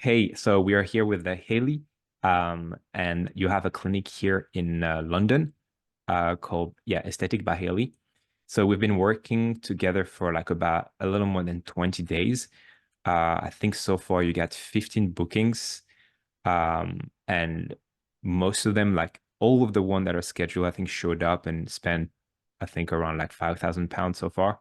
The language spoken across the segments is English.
Hey, so we are here with Hayley, and you have a clinic here in London, called Aesthetic by Hayley. So we've been working together for like about a little more than 20 days. I think so far you got 15 bookings, and most of them, like all of the one that are scheduled, I think showed up and spent, I think around like £5,000 so far.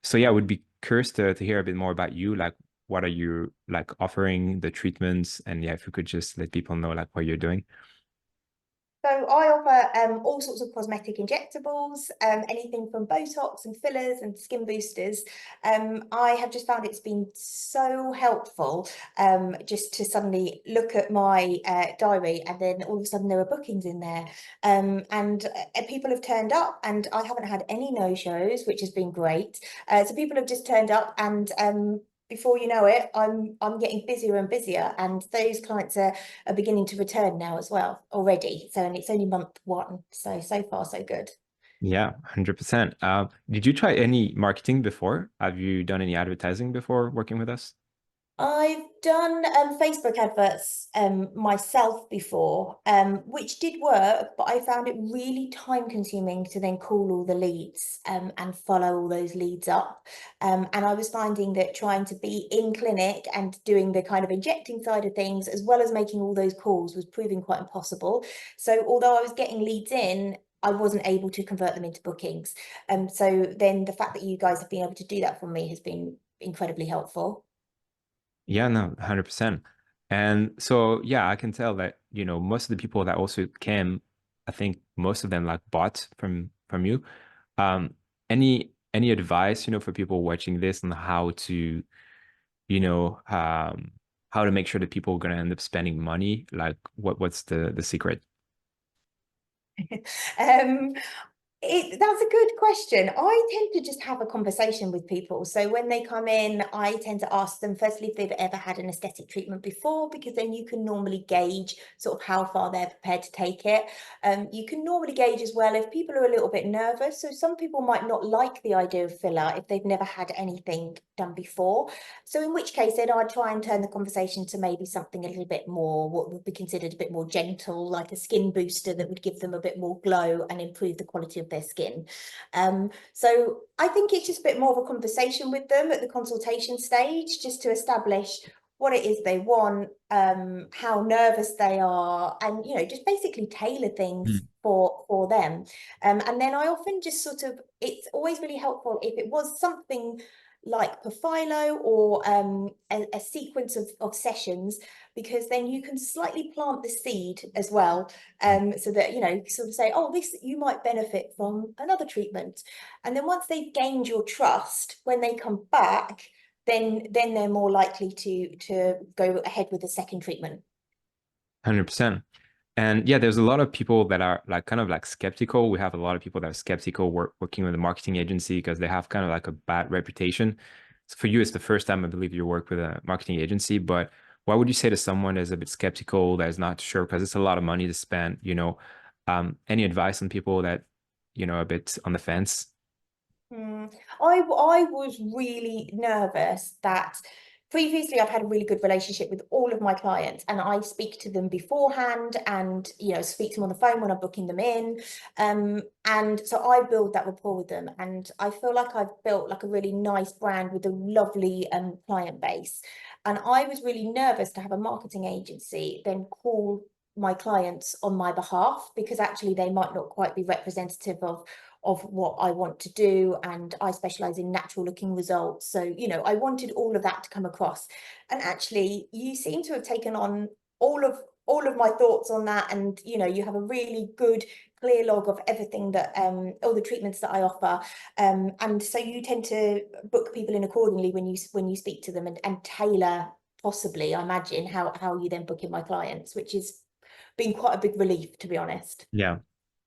So yeah, I would be curious to hear a bit more about you. Like, what are you like offering the treatments? And yeah, if you could just let people know like what you're doing. So I offer all sorts of cosmetic injectables, anything from Botox and fillers and skin boosters. I have just found it's been so helpful just to suddenly look at my diary and then all of a sudden there are bookings in there. And people have turned up and I haven't had any no-shows, which has been great. So people have just turned up and before you know it, I'm getting busier and busier, and those clients are beginning to return now as well already. So, and it's only month one. So far, so good. Yeah, 100%. Did you try any marketing before? Have you done any advertising before working with us? I've done Facebook adverts myself before, which did work, but I found it really time consuming to then call all the leads and follow all those leads up. And I was finding that trying to be in clinic and doing the kind of injecting side of things, as well as making all those calls, was proving quite impossible. So although I was getting leads in, I wasn't able to convert them into bookings. So then the fact that you guys have been able to do that for me has been incredibly helpful. Yeah, no, 100%. And so, yeah, I can tell that, most of the people that also came, I think most of them like bought from you. Um, any advice, for people watching this on how to, you know, um, how to make sure that people are gonna end up spending money? Like what's the secret? Um, that's a good question. I tend to just have a conversation with people. So when they come in, I tend to ask them firstly if they've ever had an aesthetic treatment before, because then you can normally gauge sort of how far they're prepared to take it. You can normally gauge as well if people are a little bit nervous. So some people might not like the idea of filler if they've never had anything done before. So in which case, then I'd try and turn the conversation to maybe something a little bit more, what would be considered a bit more gentle, like a skin booster that would give them a bit more glow and improve the quality of their skin. So I think it's just a bit more of a conversation with them at the consultation stage, just to establish what it is they want, how nervous they are, and just basically tailor things Mm. for them. And then I often just sort of, it's always really helpful if it was something like Profhilo or a sequence of sessions, because then you can slightly plant the seed as well, so that sort of say, oh, this you might benefit from another treatment, and then once they've gained your trust, when they come back, then they're more likely to go ahead with the second treatment. 100%. And yeah, there's a lot of people that are like kind of like skeptical. We have a lot of people that are skeptical working with a marketing agency because they have kind of like a bad reputation. So for you, it's the first time I believe you work with a marketing agency, but what would you say to someone that's a bit skeptical, that is not sure, because it's a lot of money to spend, any advice on people that, a bit on the fence? I was really nervous that previously I've had a really good relationship with all of my clients, and I speak to them beforehand and speak to them on the phone when I'm booking them in. And so I build that rapport with them, and I feel like I've built like a really nice brand with a lovely client base. And I was really nervous to have a marketing agency then call my clients on my behalf, because actually they might not quite be representative of what I want to do, and I specialize in natural looking results. So, I wanted all of that to come across. And actually, you seem to have taken on all of my thoughts on that, and you have a really good clear log of everything that all the treatments that I offer. And so you tend to book people in accordingly when you speak to them, and tailor, possibly, I imagine, how you then book in my clients, which has been quite a big relief, to be honest. Yeah.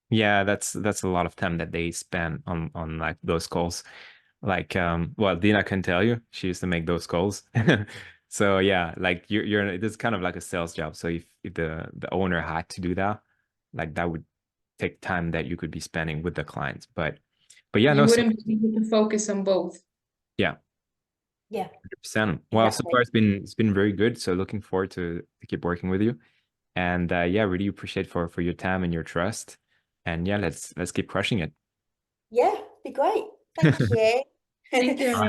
Yeah, that's a lot of time that they spend on like those calls. Like, well, Dina can tell you, she used to make those calls. So yeah, like you're this is kind of like a sales job. So if the owner had to do that, like that would take time that you could be spending with the clients. But yeah, no, You so wouldn't be able to focus on both. yeah. Yeah, 100%. Well, so exactly. far it's been very good. So looking forward to keep working with you. And yeah, really appreciate for your time and your trust. And yeah, let's keep crushing it. Yeah, be great. Thank you. Thank you, All right.